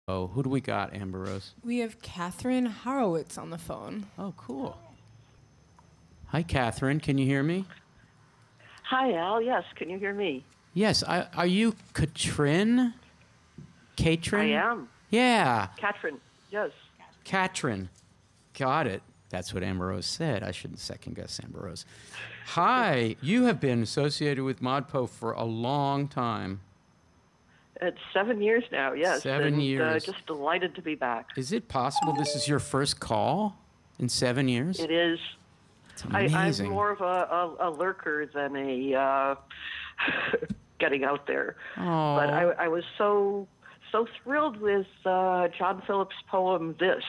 Oh, who do we got, Amber Rose? We have Catherine Horowitz on the phone. Oh, cool. Hi, Catherine. Can you hear me? Hi, Al. Yes, can you hear me? Yes. Are you Katrin? I Katrin? am. Yeah. Catherine, yes. Katrin. Got it. That's what Amber Rose said. I shouldn't second guess Amber Rose. Hi. You have been associated with ModPo for a long time. It's 7 years now, yes. 7 years. Just delighted to be back. Is it possible this is your first call in 7 years? It is. It's amazing. I'm more of a lurker than a getting out there. Oh. But I was so thrilled with John Phillips' poem, This.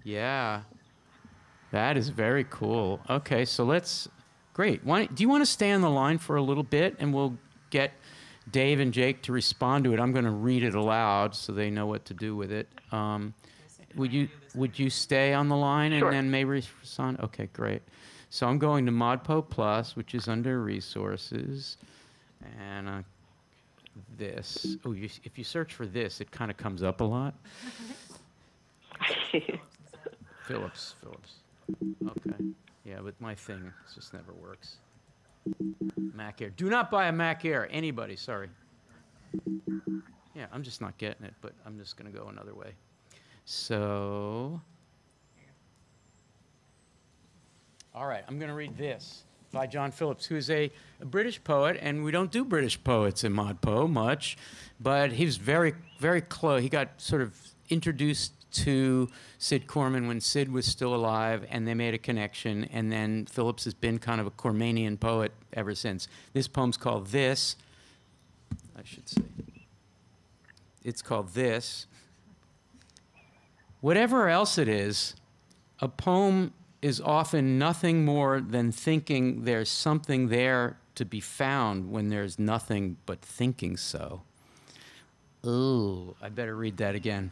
Yeah. That is very cool. Okay, so great. Do you want to stay on the line for a little bit, and we'll get Dave and Jake to respond to it. I'm going to read it aloud so they know what to do with it. Would you stay on the line and Sure. then maybe respond? Okay, great. So I'm going to ModPo Plus, which is under Resources, and this. Oh, if you search for this, it kind of comes up a lot. Phillips. Okay. Yeah, but my thing just never works. Mac Air. Do not buy a Mac Air. Anybody, sorry. Yeah, I'm just not getting it, but I'm just going to go another way. So, all right, I'm going to read this by John Phillips, who is a British poet, and we don't do British poets in ModPo much, but he was very, very close. He got sort of introduced to Sid Corman when Sid was still alive, and they made a connection, and then Phillips has been kind of a Cormanian poet ever since. This poem's called This. I should say. It's called This. Whatever else it is, a poem is often nothing more than thinking there's something there to be found when there's nothing but thinking so. Ooh, I better read that again.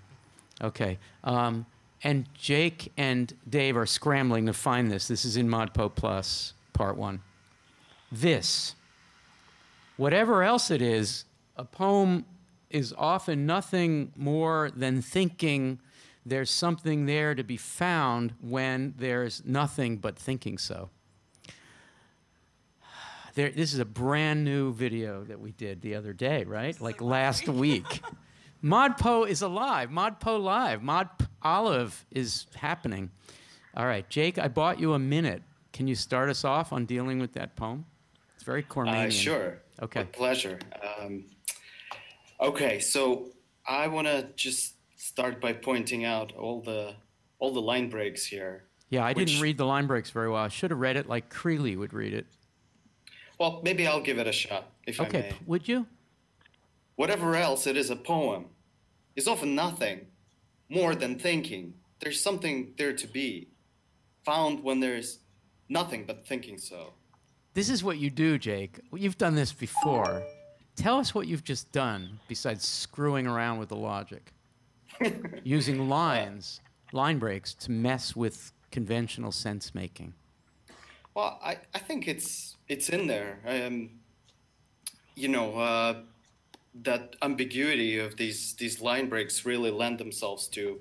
Okay. And Jake and Dave are scrambling to find this. This is in ModPo Plus, Part 1. This. Whatever else it is, a poem is often nothing more than thinking there's something there to be found when there's nothing but thinking so. This is a brand new video that we did the other day, right? Like last week. ModPo is alive. ModPo Live. Mod Olive is happening. All right, Jake, I bought you a minute. Can you start us off on dealing with that poem? It's very Cormanian. Sure. Okay. With pleasure. Okay, so I want to just start by pointing out all the line breaks here. Yeah, I didn't read the line breaks very well. I should have read it like Creeley would read it. Well, maybe I'll give it a shot, if I may. Okay, would you? Whatever else it is, a poem is often nothing more than thinking. There's something there to be found when there's nothing but thinking so. This is what you do, Jake. You've done this before. Tell us what you've just done besides screwing around with the logic. Using line breaks to mess with conventional sense making. Well, I think it's in there. That ambiguity of these line breaks really lend themselves to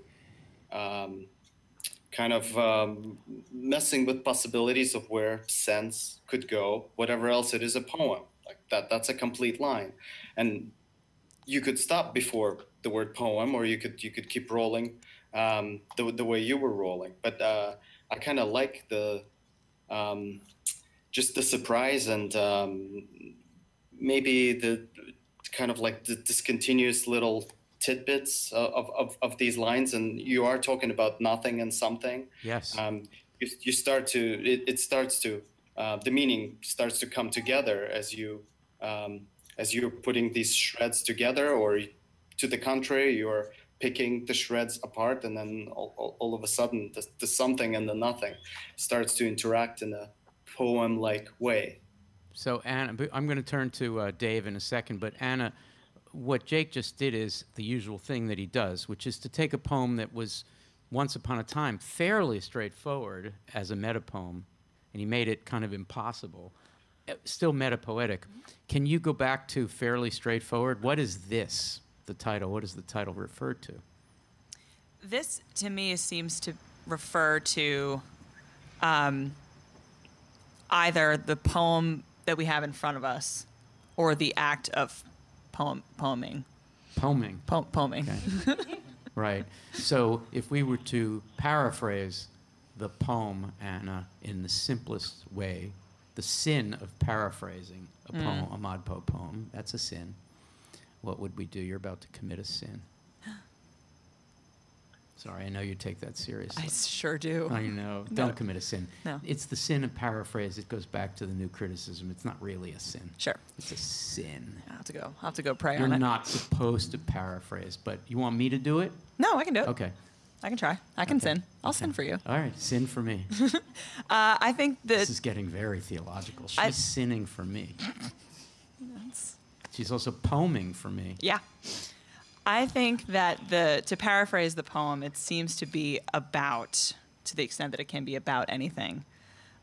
messing with possibilities of where sense could go. Whatever else it is, a poem like that's a complete line, and you could stop before the word poem, or you could keep rolling the way you were rolling. But I kind of like the just the surprise and maybe the kind of like the discontinuous little tidbits of these lines. And you are talking about nothing and something. Yes. You start to it starts to the meaning starts to come together as you're putting these shreds together, or to the contrary, you're picking the shreds apart, and then all of a sudden the something and the nothing starts to interact in a poem-like way. So, Anna, I'm going to turn to Dave in a second, but Anna, what Jake just did is the usual thing that he does, which is to take a poem that was once upon a time fairly straightforward as a metapoem, and he made it kind of impossible, still metapoetic. Can you go back to fairly straightforward? What is this, the title? What is the title referred to? This, to me, seems to refer to either the poem that we have in front of us or the act of poeming. Poeming. Poeming. Okay. Right. So if we were to paraphrase the poem, Anna, in the simplest way, the sin of paraphrasing a poem, a Modpo poem, that's a sin. What would we do? You're about to commit a sin. Sorry, I know you take that seriously. I sure do. I know. Don't commit a sin. No. It's the sin of paraphrase. It goes back to the new criticism. It's not really a sin. Sure. It's a sin. I'll have to go pray You're on it. not supposed to paraphrase, but you want me to do it? No, I can do it. Okay. I can try. I can Okay. sin. I'll sin for you. All right, sin for me. I think that This is getting very theological. She's sinning for me. She's also poeming for me. yeah. I think that to paraphrase the poem, it seems to be about, to the extent that it can be about anything.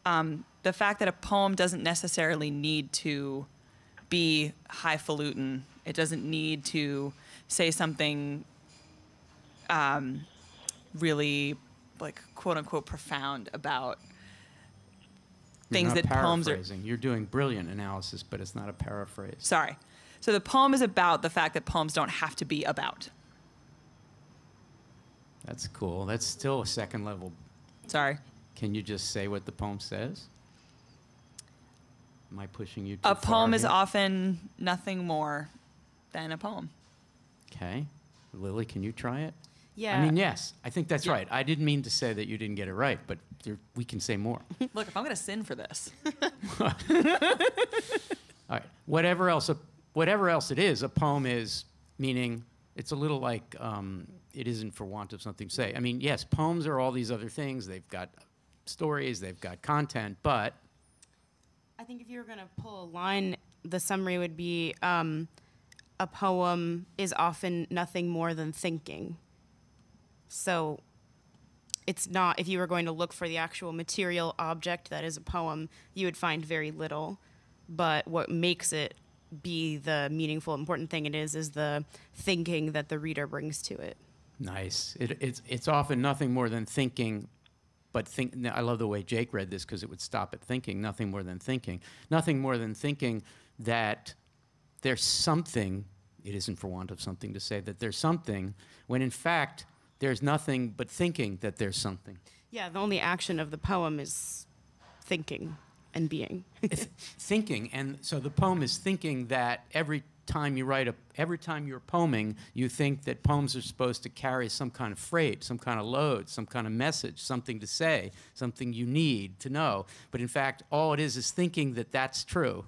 The fact that a poem doesn't necessarily need to be highfalutin. It doesn't need to say something really, like, quote unquote, profound about things You're that not poems are. paraphrasing. You're doing brilliant analysis, but it's not a paraphrase. Sorry. So the poem is about the fact that poems don't have to be about. That's cool. That's still a second level. Sorry. Can you just say what the poem says? Am I pushing you too A far poem is here? often nothing more than a poem. Okay. Lily, can you try it? Yeah. I mean, yes. I think that's right. I didn't mean to say that you didn't get it right, but we can say more. Look, if I'm going to sin for this. All right. Whatever else it is, a poem is, meaning it's a little like it isn't for want of something to say. I mean, yes, poems are all these other things. They've got stories, they've got content, but I think if you were going to pull a line, the summary would be a poem is often nothing more than thinking. So it's not, if you were going to look for the actual material object that is a poem, you would find very little. But what makes it be the meaningful, important thing it is the thinking that the reader brings to it. nice. It's often nothing more than thinking, but I love the way Jake read this because it would stop at thinking, nothing more than thinking. Nothing more than thinking that there's something, it isn't for want of something to say, that there's something, when in fact, there's nothing but thinking that there's something. Yeah, the only action of the poem is thinking and being. Thinking, and so the poem is thinking that every time you're poeming, you think that poems are supposed to carry some kind of freight, some kind of load, some kind of message, something to say, something you need to know. But in fact, all it is thinking that that's true.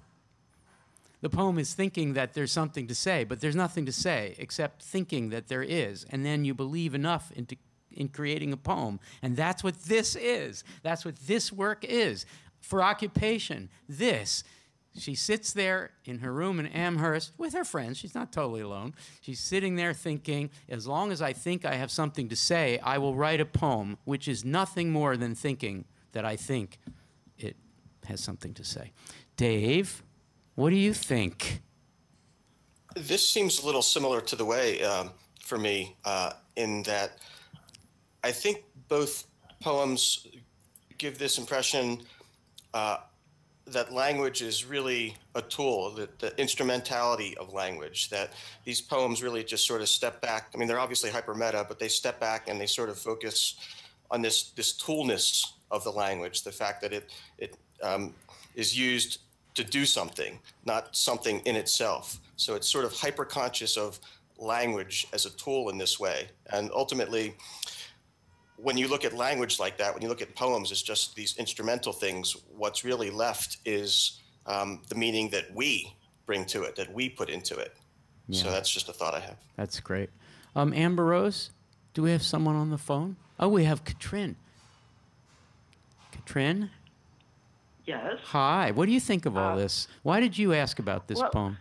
The poem is thinking that there's something to say, but there's nothing to say except thinking that there is. And then you believe enough in creating a poem. And that's what this is. That's what this work is. For occupation, this. She sits there in her room in Amherst with her friends. She's not totally alone. She's sitting there thinking, as long as I think I have something to say, I will write a poem, which is nothing more than thinking that I think it has something to say. Dave, what do you think? This seems a little similar to the way, for me, in that I think both poems give this impression that language is really a tool, the instrumentality of language, that these poems really just sort of step back. I mean, they're obviously hyper-meta, but they step back and they sort of focus on this toolness of the language, the fact that it is used to do something, not something in itself. So it's sort of hyper-conscious of language as a tool in this way. And ultimately, when you look at language like that, when you look at poems as just these instrumental things, what's really left is the meaning that we bring to it, that we put into it. Yeah. So that's just a thought I have. That's great. Amber Rose, do we have someone on the phone? Oh, we have Katrin. Katrin? Yes. Hi. What do you think of all this? Why did you ask about this poem?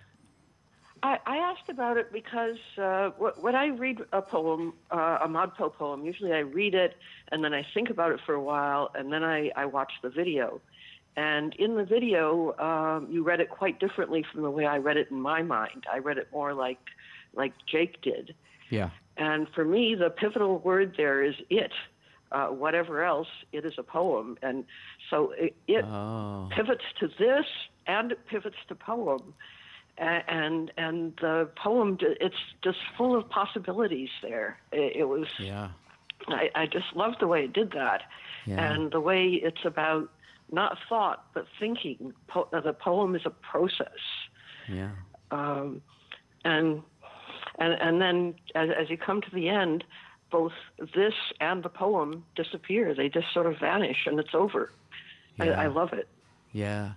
I asked about it because when I read a poem, a Modpo poem, usually I read it and then I think about it for a while and then I watch the video. And in the video, you read it quite differently from the way I read it in my mind. I read it more like Jake did. Yeah. And for me, the pivotal word there is it. Whatever else, it is a poem. And so it Oh. pivots to this and it pivots to poem. And the poem, it's just full of possibilities there. It was, Yeah. I just love the way it did that. Yeah. And the way it's about not thought, but thinking. The poem is a process. Yeah. And then as you come to the end, both this and the poem disappear. They just sort of vanish, and it's over. Yeah. I love it. Yeah.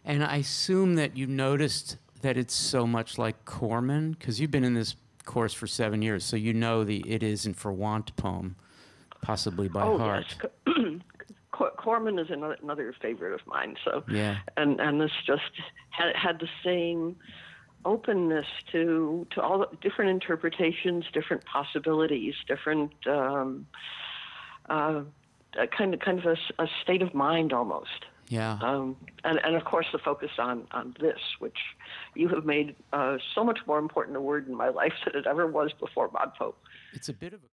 And I assume that you noticed that it's so much like Corman, because you've been in this course for 7 years, so you know the "It Isn't for Want" poem, possibly by heart. Yes. Corman is another favorite of mine. So, Yeah. and this just had the same openness to all the different interpretations, different possibilities, different kind of a state of mind almost. Yeah. And of course the focus on this, which you have made so much more important a word in my life than it ever was before Modpo. It's a bit of a